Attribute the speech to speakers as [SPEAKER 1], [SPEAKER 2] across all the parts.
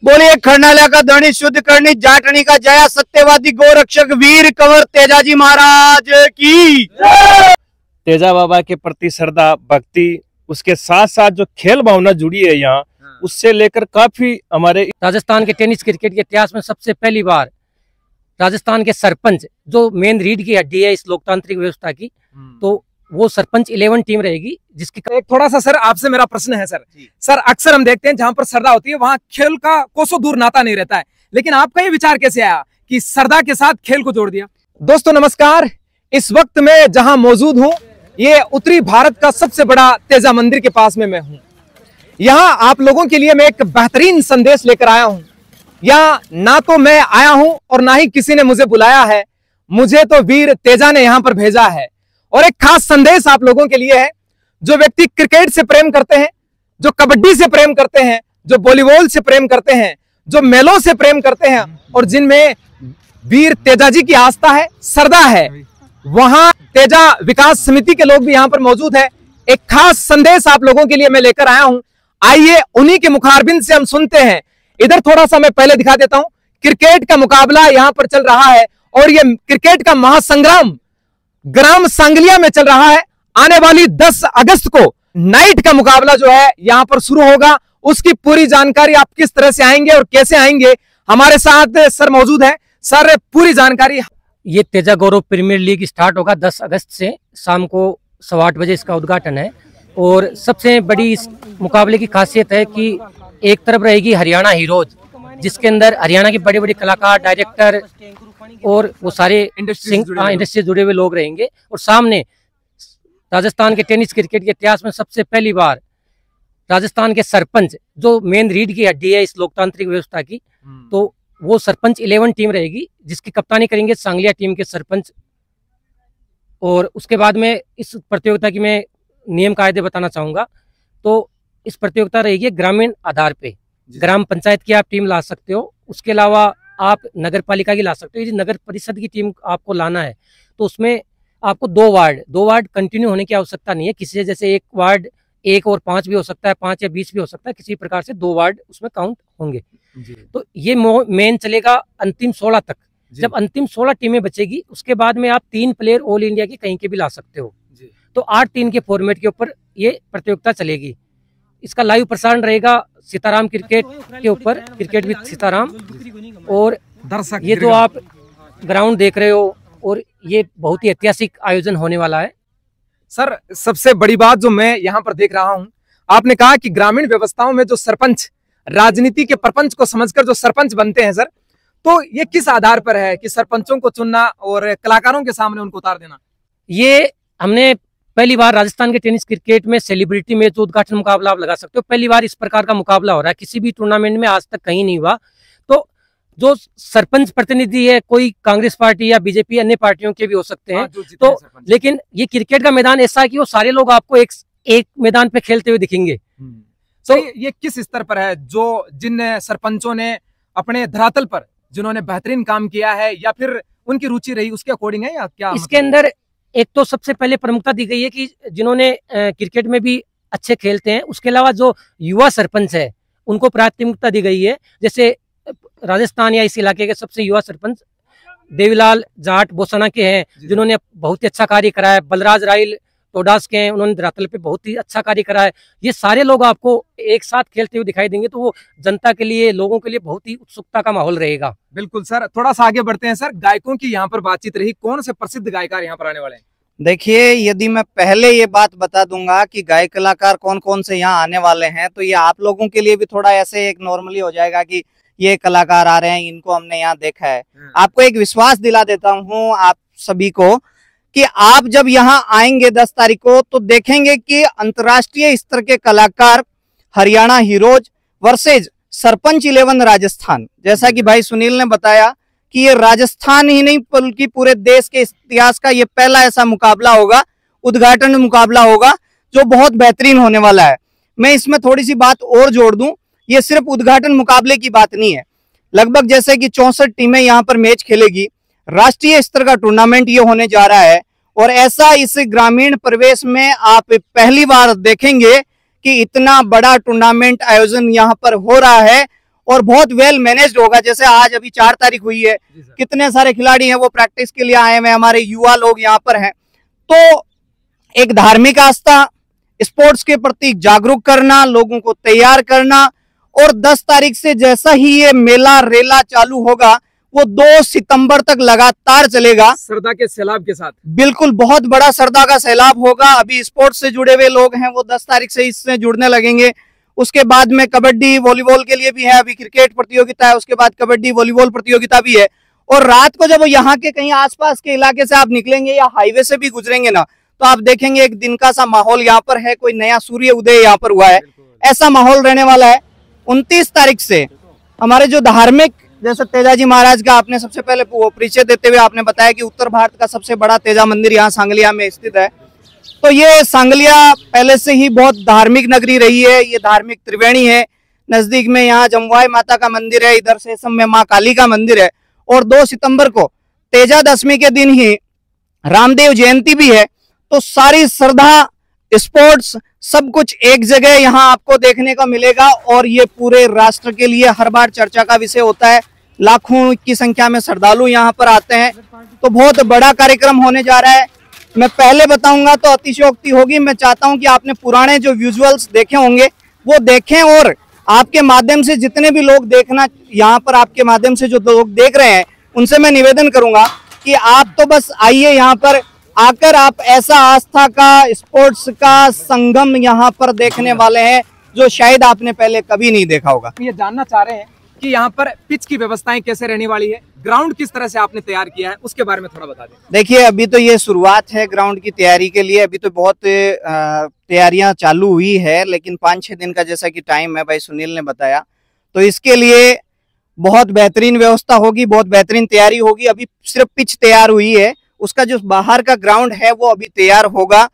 [SPEAKER 1] बोलिए खरनाला का धनी शुद्ध करनी जाटनी का जया सत्यवादी गोरक्षक वीर कंवर तेजाजी महाराज की।
[SPEAKER 2] तेजा बाबा के प्रति श्रद्धा भक्ति, उसके साथ साथ जो खेल भावना जुड़ी है यहाँ, उससे लेकर काफी हमारे
[SPEAKER 3] राजस्थान के टेनिस क्रिकेट के इतिहास में सबसे पहली बार राजस्थान के सरपंच, जो मेन रीढ़ की हड्डी है इस लोकतांत्रिक व्यवस्था की, तो वो सरपंच 11 टीम रहेगी। जिसकी
[SPEAKER 4] एक थोड़ा सा सर आपसे मेरा प्रश्न है सर अक्सर हम देखते हैं जहां पर श्रद्धा होती है वहां खेल का कोसों दूर नाता नहीं रहता है, लेकिन आपका ये विचार कैसे आया कि श्रद्धा के साथ खेल को जोड़ दिया? दोस्तों नमस्कार, इस वक्त मैं जहां मौजूद हूं ये उत्तरी भारत का सबसे बड़ा तेजा मंदिर के पास में मैं हूं। यहाँ आप लोगों के लिए मैं एक बेहतरीन संदेश लेकर आया हूं। यहाँ ना तो मैं आया हूं और ना ही किसी ने मुझे बुलाया है, मुझे तो वीर तेजा ने यहाँ पर भेजा है। और एक खास संदेश आप लोगों के लिए है। जो व्यक्ति क्रिकेट से प्रेम करते हैं, जो कबड्डी से प्रेम करते हैं, जो वॉलीबॉल से प्रेम करते हैं, जो मेलों से प्रेम करते हैं और जिनमें वीर तेजाजी की आस्था है, श्रद्धा है, वहां तेजा विकास समिति के लोग भी यहाँ पर मौजूद है। एक खास संदेश आप लोगों के लिए मैं लेकर आया हूं। आइए उन्हीं के मुखारबिंद से हम सुनते हैं। इधर थोड़ा सा मैं पहले दिखा देता हूं। क्रिकेट का मुकाबला यहाँ पर चल रहा है और ये क्रिकेट का महासंग्राम ग्राम सांगलिया में चल रहा है। आने वाली 10 अगस्त को नाइट का मुकाबला जो है यहाँ पर शुरू होगा। उसकी पूरी जानकारी आप किस तरह से आएंगे और कैसे आएंगे, हमारे साथ सर मौजूद है। सर पूरी जानकारी।
[SPEAKER 3] ये तेजा गौरव प्रीमियर लीग स्टार्ट होगा 10 अगस्त से, शाम को 8:15 बजे इसका उद्घाटन है। और सबसे बड़ी इस मुकाबले की खासियत है कि एक तरफ रहेगी हरियाणा हीरोज, जिसके अंदर हरियाणा के बड़े बड़े कलाकार, डायरेक्टर और वो सारे इंडस्ट्री से जुड़े हुए लोग रहेंगे। और सामने राजस्थान के टेनिस क्रिकेट के इतिहास में सबसे पहली बार राजस्थान के सरपंच, जो मेन रीढ़ की हड्डी है इस लोकतांत्रिक व्यवस्था की, तो वो सरपंच 11 टीम रहेगी, जिसकी कप्तानी करेंगे सांगलिया टीम के सरपंच। और उसके बाद में इस प्रतियोगिता की मैं नियम कायदे बताना चाहूंगा। तो इस प्रतियोगिता रहेगी ग्रामीण आधार पे, ग्राम पंचायत की आप टीम ला सकते हो, उसके अलावा आप नगर पालिका की ला सकते हो। यदि नगर परिषद की टीम आपको लाना है तो उसमें आपको 2 वार्ड कंटिन्यू होने की आवश्यकता नहीं है। किसी से जैसे एक वार्ड 1 और 5 भी हो सकता है, 5 या 20 भी हो सकता है, किसी प्रकार से 2 वार्ड उसमें काउंट होंगे। तो ये मेन चलेगा अंतिम 16 तक। जब अंतिम 16 टीमें बचेगी उसके बाद में आप 3 प्लेयर ऑल इंडिया के कहीं के भी ला सकते हो। तो 8-3 के फॉर्मेट के ऊपर ये प्रतियोगिता चलेगी। इसका लाइव प्रसारण रहेगा सीताराम क्रिकेट के ऊपर, क्रिकेट विद सीताराम। और दर्शक ये जो आप ग्राउंड देख रहे हो, और ये बहुत ही ऐतिहासिक आयोजन होने वाला है।
[SPEAKER 4] सर सबसे बड़ी बात जो मैं यहाँ पर देख रहा हूँ, आपने कहा कि ग्रामीण व्यवस्थाओं में जो सरपंच राजनीति के प्रपंच को समझकर जो सरपंच बनते हैं सर, तो ये किस आधार पर है कि सरपंचों को चुनना और कलाकारों के सामने उनको उतार देना? ये
[SPEAKER 3] हमने पहली बार राजस्थान के टेनिस क्रिकेट में सेलिब्रिटी मैच उद्घाटन मुकाबला आप लगा सकते हो। पहली बार इस प्रकार का मुकाबला हो रहा है, किसी भी टूर्नामेंट में आज तक कहीं नहीं हुआ। तो जो सरपंच प्रतिनिधि है, कोई कांग्रेस पार्टी या बीजेपी अन्य पार्टियों के भी हो सकते हैं, तो लेकिन ये क्रिकेट का मैदान ऐसा है कि वो सारे लोग आपको एक मैदान पे खेलते हुए दिखेंगे।
[SPEAKER 4] तो ये किस स्तर पर है, जो जिन सरपंचों ने अपने धरातल पर जिन्होंने बेहतरीन काम किया है या फिर उनकी रुचि रही उसके अकॉर्डिंग है या क्या?
[SPEAKER 3] इसके अंदर एक तो सबसे पहले प्रमुखता दी गई है कि जिन्होंने क्रिकेट में भी अच्छे खेलते हैं, उसके अलावा जो युवा सरपंच है उनको प्राथमिकता दी गई है। जैसे राजस्थान या इस इलाके के सबसे युवा सरपंच देवीलाल जाट बोसाना के हैं, जिन्होंने बहुत ही अच्छा कार्य करा है। बलराज राइल टोडास के हैं, उन्होंने धरातल पे बहुत ही अच्छा कार्य करा है। ये सारे लोग आपको एक साथ खेलते हुए दिखाई देंगे, तो वो जनता के लिए, लोगों के लिए बहुत ही उत्सुकता का माहौल रहेगा।
[SPEAKER 4] बिल्कुल सर, थोड़ा सा आगे बढ़ते हैं सर। गायकों की यहाँ पर बातचीत रही, कौन से प्रसिद्ध गायकार यहाँ पर आने वाले हैं?
[SPEAKER 1] देखिए, यदि मैं पहले ये बात बता दूंगा कि गायक कलाकार कौन कौन से यहाँ आने वाले हैं, तो ये आप लोगों के लिए भी थोड़ा ऐसे एक नॉर्मली हो जाएगा कि ये कलाकार आ रहे हैं, इनको हमने यहाँ देखा है। आपको एक विश्वास दिला देता हूँ आप सभी को कि आप जब यहाँ आएंगे 10 तारीख को, तो देखेंगे कि अंतर्राष्ट्रीय स्तर के कलाकार हरियाणा हीरोज वर्सेज सरपंच 11 राजस्थान। जैसा कि भाई सुनील ने बताया कि ये राजस्थान ही नहीं बल्कि पूरे देश के इतिहास का ये पहला ऐसा मुकाबला होगा, उद्घाटन मुकाबला होगा, जो बहुत बेहतरीन होने वाला है। मैं इसमें थोड़ी सी बात और जोड़ दूं, ये सिर्फ उद्घाटन मुकाबले की बात नहीं है। लगभग जैसे कि 64 टीमें यहाँ पर मैच खेलेगी, राष्ट्रीय स्तर का टूर्नामेंट ये होने जा रहा है। और ऐसा इस ग्रामीण प्रवेश में आप पहली बार देखेंगे कि इतना बड़ा टूर्नामेंट आयोजन यहाँ पर हो रहा है। और बहुत वेल मैनेज्ड होगा। जैसे आज अभी 4 तारीख हुई है, कितने सारे खिलाड़ी हैं वो प्रैक्टिस के लिए आए हुए हैं, हमारे युवा लोग यहाँ पर हैं। तो एक धार्मिक आस्था, स्पोर्ट्स के प्रति जागरूक करना, लोगों को तैयार करना, और 10 तारीख से जैसा ही ये मेला रेला चालू होगा वो 2 सितंबर तक लगातार चलेगा
[SPEAKER 4] श्रद्धा के सैलाब के साथ।
[SPEAKER 1] बिल्कुल बहुत बड़ा श्रद्धा का सैलाब होगा। अभी स्पोर्ट्स से जुड़े हुए लोग हैं वो 10 तारीख से इससे जुड़ने लगेंगे। उसके बाद में कबड्डी वॉलीबॉल के लिए भी है, अभी क्रिकेट प्रतियोगिता है, उसके बाद कबड्डी वॉलीबॉल प्रतियोगिता भी है। और रात को जब यहाँ के कहीं आसपास के इलाके से आप निकलेंगे या हाईवे से भी गुजरेंगे ना, तो आप देखेंगे एक दिन का सा माहौल यहाँ पर है, कोई नया सूर्य उदय यहाँ पर हुआ है, ऐसा माहौल रहने वाला है। 29 तारीख से हमारे जो धार्मिक, जैसे तेजाजी महाराज का आपने सबसे पहले परिचय देते हुए आपने बताया कि उत्तर भारत का सबसे बड़ा तेजा मंदिर यहाँ सांगलिया में स्थित है। तो ये सांगलिया पहले से ही बहुत धार्मिक नगरी रही है, ये धार्मिक त्रिवेणी है। नजदीक में यहाँ जमुआई माता का मंदिर है, इधर सेसम में माँ काली का मंदिर है। और 2 सितंबर को तेजा दशमी के दिन ही रामदेव जयंती भी है। तो सारी श्रद्धा, स्पोर्ट्स, सब कुछ एक जगह यहाँ आपको देखने को मिलेगा। और ये पूरे राष्ट्र के लिए हर बार चर्चा का विषय होता है, लाखों की संख्या में श्रद्धालु यहाँ पर आते हैं। तो बहुत बड़ा कार्यक्रम होने जा रहा है। मैं पहले बताऊंगा तो अतिशयोक्ति होगी, मैं चाहता हूं कि आपने पुराने जो विजुअल्स देखे होंगे वो देखें, और आपके माध्यम से जितने भी लोग देखना, यहाँ पर आपके माध्यम से जो लोग देख रहे हैं उनसे मैं निवेदन करूंगा कि आप तो बस आइए, यहाँ पर आकर आप ऐसा आस्था का, स्पोर्ट्स का संगम यहाँ पर देखने वाले हैं जो शायद आपने पहले कभी नहीं देखा होगा।
[SPEAKER 4] ये जानना चाह रहे हैं कि यहाँ पर पिच की व्यवस्थाएं कैसे रहने वाली है, ग्राउंड किस तरह से आपने तैयार किया है, उसके बारे में थोड़ा बता दें।
[SPEAKER 1] देखिए अभी तो ये शुरुआत है ग्राउंड की तैयारी के लिए, अभी तो बहुत तैयारियां चालू हुई है, लेकिन 5-6 दिन का जैसा कि टाइम है भाई सुनील ने बताया, तो इसके लिए बहुत बेहतरीन व्यवस्था होगी, बहुत बेहतरीन तैयारी होगी। अभी सिर्फ पिच तैयार हुई है, उसका जो बाहर का ग्राउंड है वो अभी तैयार होगा।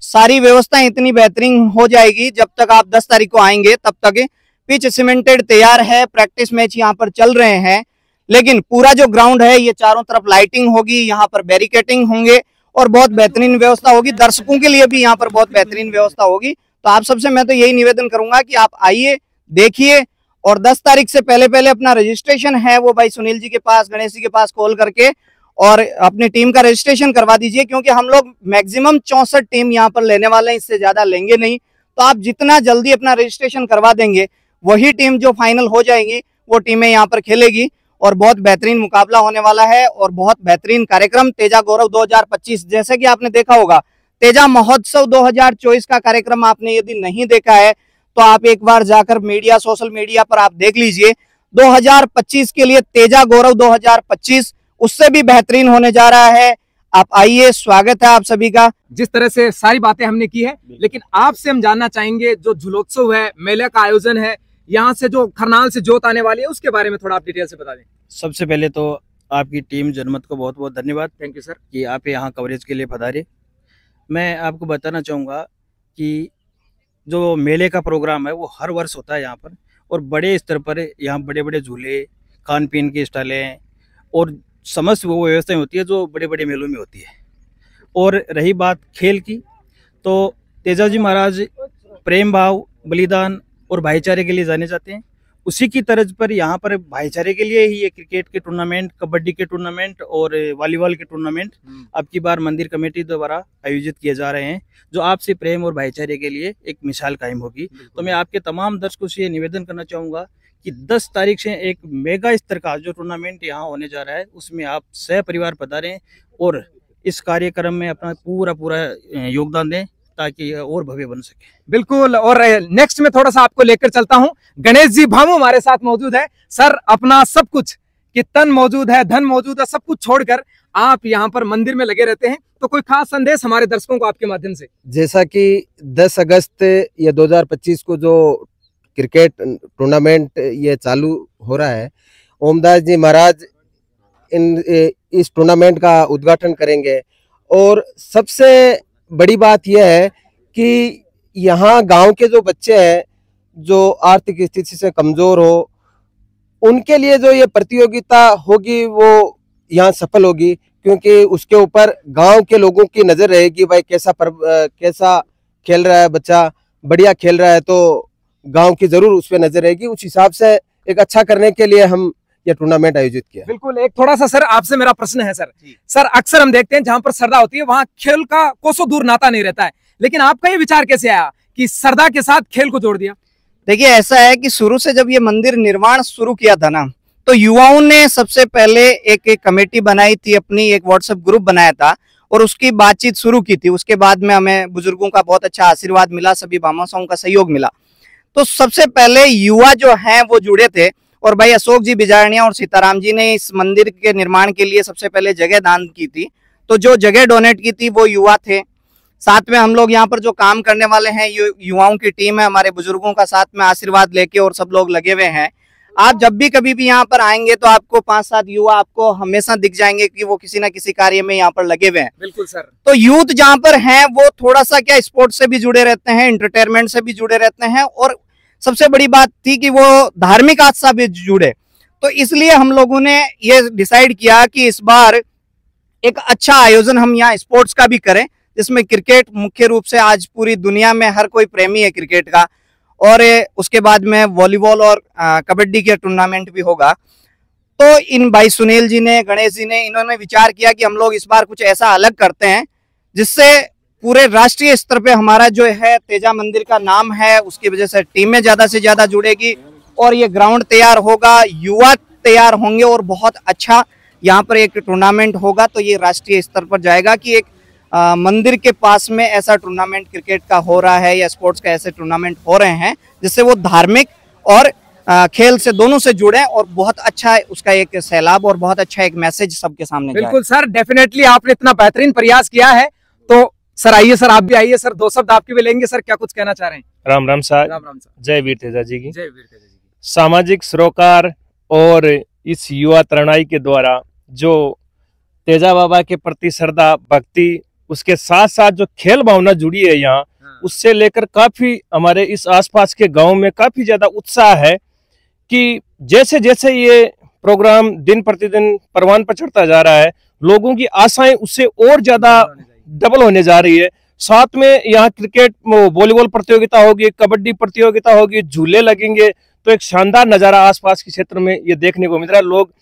[SPEAKER 1] सारी व्यवस्था इतनी बेहतरीन हो जाएगी, जब तक आप 10 तारीख को आएंगे तब तक पिच सीमेंटेड तैयार है, प्रैक्टिस मैच यहाँ पर चल रहे हैं। लेकिन पूरा जो ग्राउंड है ये चारों तरफ लाइटिंग होगी, यहाँ पर बैरिकेटिंग होंगे और बहुत बेहतरीन व्यवस्था होगी। दर्शकों के लिए भी यहाँ पर बहुत बेहतरीन व्यवस्था होगी। तो आप सबसे मैं तो यही निवेदन करूंगा कि आप आइए, देखिए, और 10 तारीख से पहले पहले अपना रजिस्ट्रेशन है वो भाई सुनील जी के पास, गणेश जी के पास कॉल करके और अपनी टीम का रजिस्ट्रेशन करवा दीजिए, क्योंकि हम लोग मैक्सिमम 64 टीम यहाँ पर लेने वाले हैं, इससे ज्यादा लेंगे नहीं। तो आप जितना जल्दी अपना रजिस्ट्रेशन करवा देंगे वही टीम जो फाइनल हो जाएगी वो टीमें यहाँ पर खेलेगी, और बहुत बेहतरीन मुकाबला होने वाला है और बहुत बेहतरीन कार्यक्रम तेजा गौरव 2025। जैसे कि आपने देखा होगा तेजा महोत्सव 2024 का कार्यक्रम आपने यदि नहीं देखा है तो आप एक बार जाकर मीडिया, सोशल मीडिया पर आप देख लीजिए। 2025 के लिए तेजा गौरव 2025 उससे भी बेहतरीन होने जा रहा है। आप आइए, स्वागत है आप सभी का।
[SPEAKER 4] जिस तरह से सारी बातें हमने की है, लेकिन आपसे हम जानना चाहेंगे जो झूलोत्सव है, मेले का आयोजन है, यहाँ से जो खरनाल से जोत आने वाली है, उसके बारे में थोड़ा आप डिटेल से बता दें।
[SPEAKER 5] सबसे पहले तो आपकी टीम जनमत को बहुत बहुत धन्यवाद।
[SPEAKER 4] थैंक यू सर
[SPEAKER 5] कि आप यहाँ कवरेज के लिए पधारे। मैं आपको बताना चाहूँगा कि जो मेले का प्रोग्राम है वो हर वर्ष होता है यहाँ पर, और बड़े स्तर पर यहाँ बड़े बड़े झूले, खान पीन की स्टॉलें और समस्त वो व्यवस्थाएं होती है जो बड़े बड़े मेलों में होती है। और रही बात खेल की, तो तेजाजी महाराज प्रेम भाव, बलिदान और भाईचारे के लिए जाने जाते हैं। उसी की तर्ज पर यहाँ पर भाईचारे के लिए ही ये क्रिकेट के टूर्नामेंट, कबड्डी के टूर्नामेंट और वॉलीबॉल के टूर्नामेंट अब की बार मंदिर कमेटी द्वारा आयोजित किए जा रहे हैं, जो आपसे प्रेम और भाईचारे के लिए एक मिसाल कायम होगी। तो मैं आपके तमाम दर्शकों से ये निवेदन करना चाहूँगा कि 10 तारीख से एक मेगा स्तर का जो टूर्नामेंट यहाँ होने जा रहा है उसमें आप सह परिवार पधारें और इस कार्यक्रम में अपना पूरा योगदान दें ताकि और भव्य बन सके।
[SPEAKER 4] बिल्कुल। और नेक्स्ट में थोड़ा सा आपको लेकर चलता हूं। गणेश जी भामू हमारे साथ मौजूद है। सर, अपना सब कुछ, कि तन मौजूद है, धन मौजूद है, सब कुछ छोड़कर आप यहाँ पर मंदिर में लगे रहते हैं, तो कोई खास संदेश हमारे दर्शकों को आपके माध्यम से।
[SPEAKER 6] जैसा कि 10 अगस्त या 2025 को जो क्रिकेट टूर्नामेंट ये चालू हो रहा है, ओमदास जी महाराज इस टूर्नामेंट का उद्घाटन करेंगे। और सबसे बड़ी बात यह है कि यहाँ गांव के जो बच्चे हैं जो आर्थिक स्थिति से कमजोर हो, उनके लिए जो ये प्रतियोगिता होगी वो यहाँ सफल होगी, क्योंकि उसके ऊपर गांव के लोगों की नजर रहेगी। भाई कैसा खेल रहा है बच्चा, बढ़िया खेल रहा है, तो गांव की जरूर उस पर नजर रहेगी। उस हिसाब से एक अच्छा करने के लिए हम ये टूर्नामेंट आयोजित किया।
[SPEAKER 4] बिल्कुल। एक थोड़ा सा सर आपसे मेरा प्रश्न है सर। सर अक्सर हम देखते हैं जहां पर सरदा होती है वहां खेल का कोसों दूर नाता नहीं रहता है, लेकिन आपका ये विचार कैसे आया कि सरदा के साथ खेल को जोड़ दिया?
[SPEAKER 1] देखिए ऐसा है कि शुरू से जब ये मंदिर निर्माण शुरू किया था ना, तो युवाओं ने सबसे पहले एक कमेटी बनाई थी, अपनी एक व्हाट्सएप ग्रुप बनाया था और उसकी बातचीत शुरू की थी। उसके बाद में हमें बुजुर्गों का बहुत अच्छा आशीर्वाद मिला, सभी भामाशाहों का सहयोग मिला। तो सबसे पहले युवा जो हैं वो जुड़े थे और भाई अशोक जी बिजारनिया और सीताराम जी ने इस मंदिर के निर्माण के लिए सबसे पहले जगह दान की थी। तो जो जगह डोनेट की थी वो युवा थे। साथ में हम लोग यहाँ पर जो काम करने वाले हैं युवाओं की टीम है, हमारे बुजुर्गों का साथ में आशीर्वाद लेके और सब लोग लगे हुए हैं। आप जब भी कभी भी यहाँ पर आएंगे तो आपको 5-7 युवा आपको हमेशा दिख जाएंगे कि वो किसी ना किसी कार्य में यहाँ पर लगे हुए हैं।
[SPEAKER 4] बिल्कुल सर।
[SPEAKER 1] तो यूथ जहाँ पर हैं वो थोड़ा सा क्या स्पोर्ट्स से भी जुड़े रहते हैं, एंटरटेनमेंट से भी जुड़े रहते हैं और सबसे बड़ी बात थी कि वो धार्मिक आस्था भी जुड़े। तो इसलिए हम लोगों ने ये डिसाइड किया कि इस बार एक अच्छा आयोजन हम यहाँ स्पोर्ट्स का भी करें, जिसमें क्रिकेट मुख्य रूप से आज पूरी दुनिया में हर कोई प्रेमी है क्रिकेट का, और उसके बाद में वॉलीबॉल और कबड्डी के टूर्नामेंट भी होगा। तो इन भाई सुनील जी ने, गणेश जी ने, इन्होंने विचार किया कि हम लोग इस बार कुछ ऐसा अलग करते हैं जिससे पूरे राष्ट्रीय स्तर पे हमारा जो है तेजा मंदिर का नाम है, उसकी वजह से टीमें ज्यादा से ज्यादा जुड़ेगी और ये ग्राउंड तैयार होगा, युवा तैयार होंगे और बहुत अच्छा यहाँ पर एक टूर्नामेंट होगा। तो ये राष्ट्रीय स्तर पर जाएगा कि एक मंदिर के पास में ऐसा टूर्नामेंट क्रिकेट का हो रहा है या स्पोर्ट्स का ऐसे टूर्नामेंट हो रहे हैं जिससे वो धार्मिक और खेल से दोनों से जुड़े और बहुत अच्छा उसका एक सैलाब और बहुत अच्छा एक मैसेज सबके सामने जाए।
[SPEAKER 4] बिल्कुल सर, डेफिनेटली आपने इतना बेहतरीन प्रयास किया है। तो सर आइए सर, आप भी आइए सर, 2 शब्द आपके भी लेंगे सर, क्या कुछ कहना चाह रहे हैं?
[SPEAKER 2] राम राम साहब।
[SPEAKER 4] राम राम सर।
[SPEAKER 2] जय वीर तेजा जी की।
[SPEAKER 4] जय वीर तेजा जी की।
[SPEAKER 2] सामाजिक सरोकार और इस युवा तरुणाई के द्वारा जो तेजा बाबा के प्रति श्रद्धा भक्ति, उसके साथ साथ जो खेल भावना जुड़ी है यहाँ, उससे लेकर काफी हमारे इस आसपास के गांव में काफी ज्यादा उत्साह है कि जैसे जैसे ये प्रोग्राम दिन प्रतिदिन परवान पर चढ़ता जा रहा है, लोगों की आशाएं उससे और ज्यादा डबल होने जा रही है। साथ में यहाँ क्रिकेट वॉलीबॉल प्रतियोगिता होगी, कबड्डी प्रतियोगिता होगी, झूले लगेंगे, तो एक शानदार नजारा आसपास के क्षेत्र में ये देखने को मिल रहा है। लोग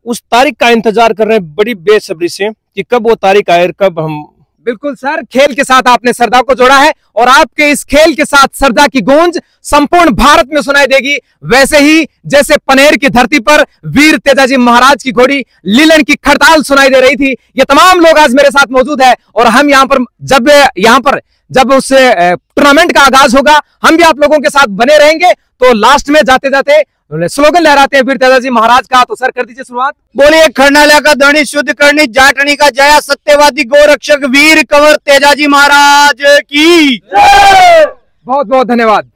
[SPEAKER 2] उस तारीख का इंतजार कर रहे हैं बड़ी बेसब्री से कि कब वो तारीख आए, कब हम।
[SPEAKER 4] बिल्कुल सर, खेल के साथ आपने श्रद्धा को जोड़ा है और आपके इस खेल के साथ श्रद्धा की गूंज संपूर्ण भारत में सुनाई देगी। वैसे ही जैसे पनेर की धरती पर वीर तेजाजी महाराज की घोड़ी लीलन की खड़ताल सुनाई दे रही थी, ये तमाम लोग आज मेरे साथ मौजूद है और हम यहाँ पर जब उस टूर्नामेंट का आगाज होगा हम भी आप लोगों के साथ बने रहेंगे। तो लास्ट में जाते जाते स्लोगन लहराते हैं वीर तेजाजी महाराज का, तो सर कर दीजिए शुरुआत।
[SPEAKER 1] बोलिए खरनाला का धनी शुद्ध करनी जाटनी का जया, सत्यवादी गोरक्षक वीर कंवर तेजाजी महाराज की।
[SPEAKER 4] बहुत बहुत धन्यवाद।